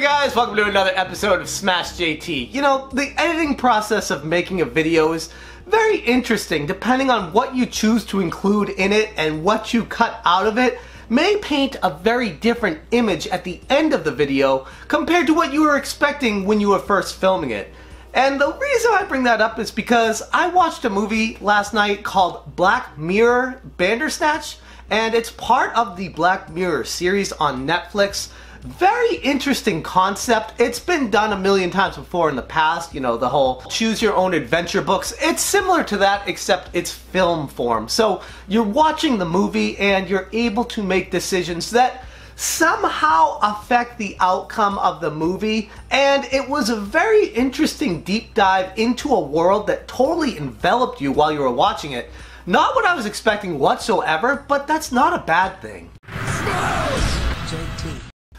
guys, welcome to another episode of Smash JT. You know, the editing process of making a video is very interesting. Depending on what you choose to include in it and what you cut out of it may paint a very different image at the end of the video compared to what you were expecting when you were first filming it. And the reason I bring that up is because I watched a movie last night called Black Mirror Bandersnatch, and it's part of the Black Mirror series on Netflix. Very interesting concept. It's been done a million times before in the past, you know, the whole choose your own adventure books. It's similar to that, except it's film form. So you're watching the movie and you're able to make decisions that somehow affect the outcome of the movie, and it was a very interesting deep dive into a world that totally enveloped you while you were watching it. Not what I was expecting whatsoever, but that's not a bad thing. JT.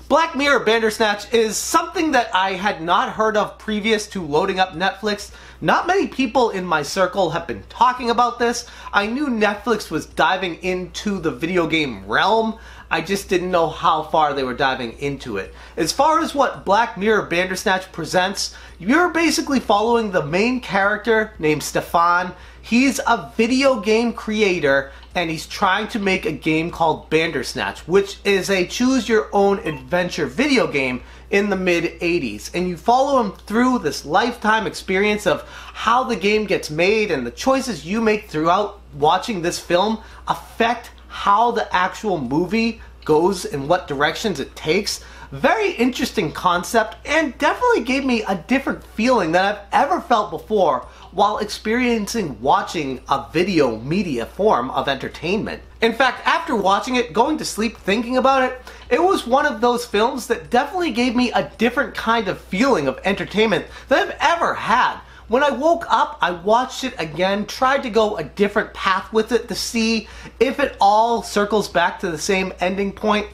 Black Mirror Bandersnatch is something that I had not heard of previous to loading up Netflix. Not many people in my circle have been talking about this. I knew Netflix was diving into the video game realm. I just didn't know how far they were diving into it. As far as what Black Mirror Bandersnatch presents, you're basically following the main character named Stefan. He's a video game creator and he's trying to make a game called Bandersnatch, which is a choose-your-own-adventure video game in the mid-80s. And you follow him through this lifetime experience of how the game gets made, and the choices you make throughout watching this film affect how the actual movie goes and what directions it takes. Very interesting concept, and definitely gave me a different feeling than I've ever felt before while experiencing watching a video media form of entertainment. In fact, after watching it, going to sleep thinking about it, it was one of those films that definitely gave me a different kind of feeling of entertainment that I've ever had. When I woke up, I watched it again, tried to go a different path with it to see if it all circles back to the same ending point,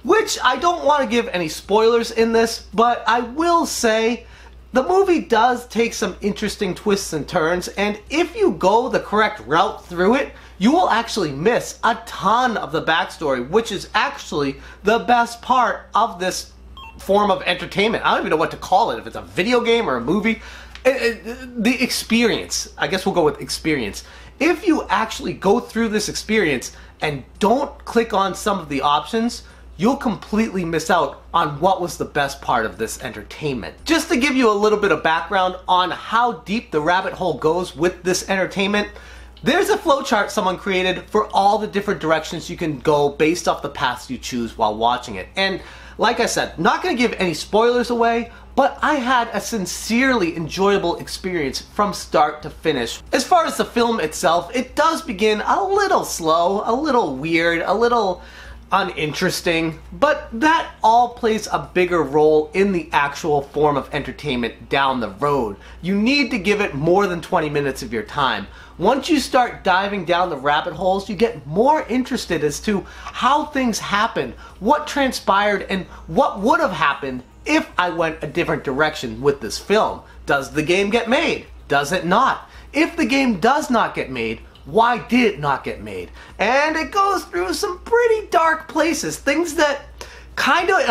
which I don't want to give any spoilers in this, but I will say the movie does take some interesting twists and turns, and if you go the correct route through it, you will actually miss a ton of the backstory, which is actually the best part of this form of entertainment. I don't even know what to call it, if it's a video game or a movie. The experience, I guess we'll go with experience. If you actually go through this experience and don't click on some of the options, you'll completely miss out on what was the best part of this entertainment. Just to give you a little bit of background on how deep the rabbit hole goes with this entertainment, there's a flowchart someone created for all the different directions you can go based off the paths you choose while watching it. And like I said, not going to give any spoilers away, but I had a sincerely enjoyable experience from start to finish. As far as the film itself, it does begin a little slow, a little weird, a little uninteresting, but that all plays a bigger role in the actual form of entertainment down the road. You need to give it more than 20 minutes of your time. Once you start diving down the rabbit holes, you get more interested as to how things happen, what transpired, and what would have happened if I went a different direction with this film. Does the game get made? Does it not? If the game does not get made, why did it not get made? And it goes through some pretty dark places. Things that kind of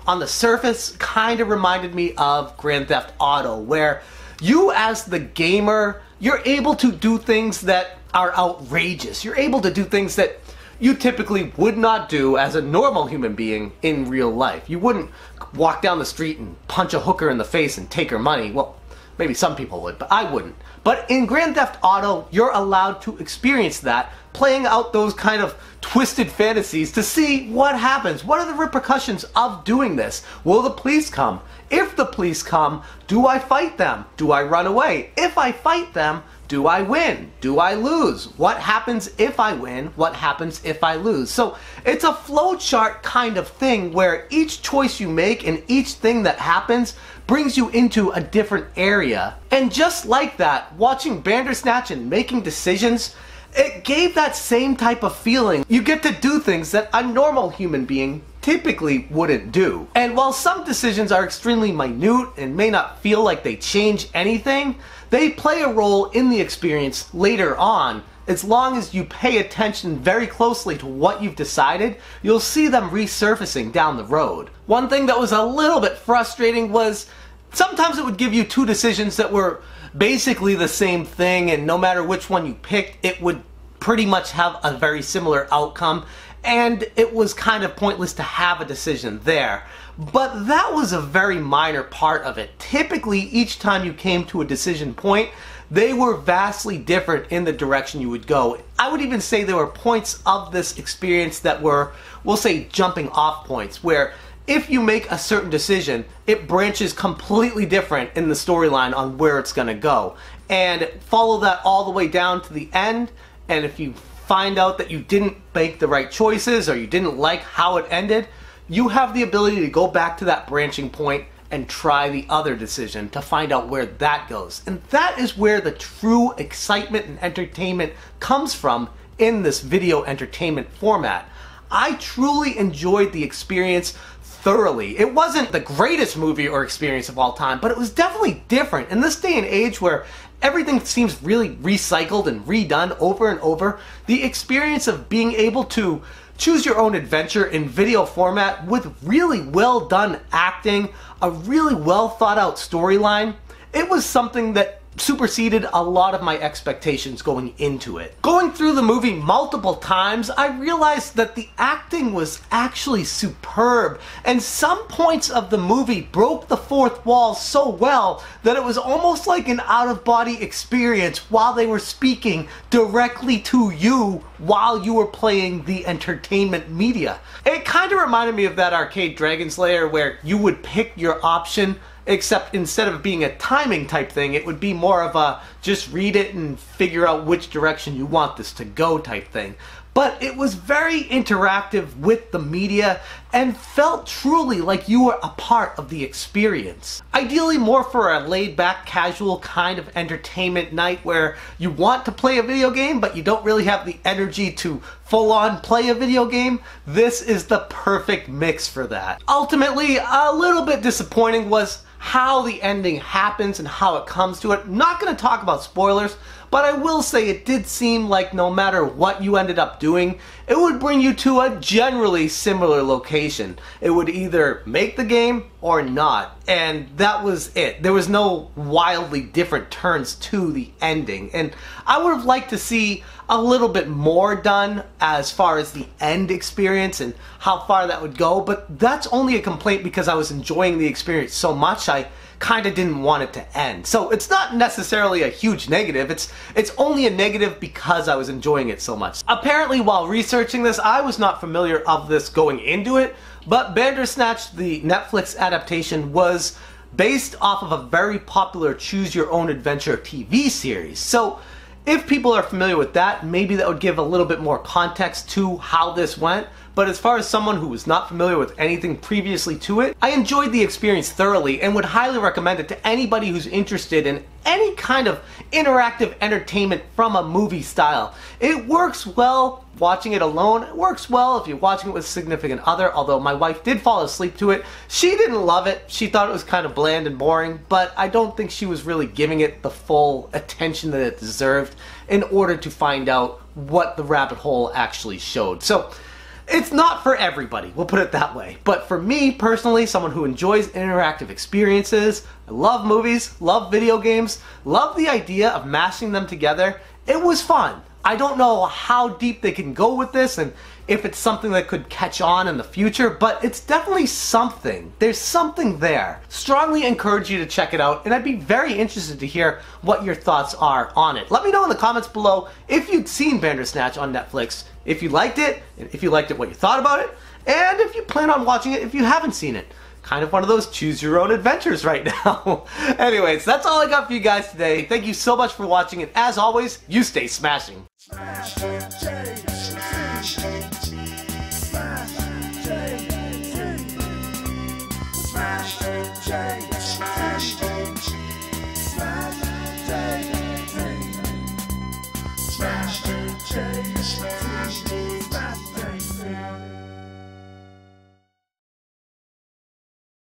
on the surface, kind of reminded me of Grand Theft Auto, where you as the gamer, you're able to do things that are outrageous. You're able to do things that you typically would not do as a normal human being in real life. You wouldn't walk down the street and punch a hooker in the face and take her money. Well, maybe some people would, but I wouldn't. But in Grand Theft Auto, you're allowed to experience that, playing out those kind of twisted fantasies to see what happens. What are the repercussions of doing this? Will the police come? If the police come, do I fight them? Do I run away? If I fight them, do I win? Do I lose? What happens if I win? What happens if I lose? So it's a flowchart kind of thing where each choice you make and each thing that happens brings you into a different area. And just like that, watching Bandersnatch and making decisions, it gave that same type of feeling. You get to do things that a normal human being typically wouldn't do. And while some decisions are extremely minute and may not feel like they change anything, they play a role in the experience later on as long as you pay attention very closely to what you've decided, you'll see them resurfacing down the road. One thing that was a little bit frustrating was sometimes it would give you two decisions that were basically the same thing, and no matter which one you picked, it would pretty much have a very similar outcome, and it was kind of pointless to have a decision there. But that was a very minor part of it. Typically, each time you came to a decision point, they were vastly different in the direction you would go. I would even say there were points of this experience that were, we'll say, jumping off points, where if you make a certain decision, it branches completely different in the storyline on where it's going to go. And follow that all the way down to the end, and if you find out that you didn't make the right choices or you didn't like how it ended, you have the ability to go back to that branching point and try the other decision to find out where that goes. And that is where the true excitement and entertainment comes from in this video entertainment format. I truly enjoyed the experience thoroughly. It wasn't the greatest movie or experience of all time, but it was definitely different. In this day and age where everything seems really recycled and redone over and over, the experience of being able to choose your own adventure in video format with really well done acting, a really well thought out storyline, it was something that superseded a lot of my expectations going into it. Going through the movie multiple times, I realized that the acting was actually superb, and some points of the movie broke the fourth wall so well that it was almost like an out-of-body experience while they were speaking directly to you while you were playing the entertainment media. It kind of reminded me of that arcade Dragon's Lair where you would pick your option, except instead of being a timing type thing, it would be more of a just read it and figure out which direction you want this to go type thing. But it was very interactive with the media and felt truly like you were a part of the experience. Ideally more for a laid-back, casual kind of entertainment night where you want to play a video game but you don't really have the energy to full-on play a video game, this is the perfect mix for that. Ultimately, a little bit disappointing was how the ending happens and how it comes to it. Not going to talk about spoilers, but I will say it did seem like no matter what you ended up doing, it would bring you to a generally similar location. It would either make the game or not, and that was it. There was no wildly different turns to the ending, and I would have liked to see a little bit more done as far as the end experience and how far that would go, but that's only a complaint because I was enjoying the experience so much I kind of didn't want it to end. So it's not necessarily a huge negative, it's only a negative because I was enjoying it so much. Apparently while researching this, I was not familiar of this going into it, but Bandersnatch, the Netflix adaptation, was based off of a very popular Choose Your Own Adventure TV series. So if people are familiar with that, maybe that would give a little bit more context to how this went. But as far as someone who was not familiar with anything previously to it, I enjoyed the experience thoroughly and would highly recommend it to anybody who's interested in any kind of interactive entertainment from a movie style. It works well watching it alone. It works well if you're watching it with a significant other, although my wife did fall asleep to it. She didn't love it. She thought it was kind of bland and boring, but I don't think she was really giving it the full attention that it deserved in order to find out what the rabbit hole actually showed. So it's not for everybody, we'll put it that way. But for me personally, someone who enjoys interactive experiences, I love movies, love video games, love the idea of mashing them together, it was fun. I don't know how deep they can go with this and if it's something that could catch on in the future, but it's definitely something. There's something there. Strongly encourage you to check it out, and I'd be very interested to hear what your thoughts are on it. Let me know in the comments below if you'd seen Bandersnatch on Netflix, if you liked it, and if you liked it, what you thought about it, and if you plan on watching it if you haven't seen it. Kind of one of those choose your own adventures right now. Anyways, that's all I got for you guys today. Thank you so much for watching, and as always, you stay smashing. Smash,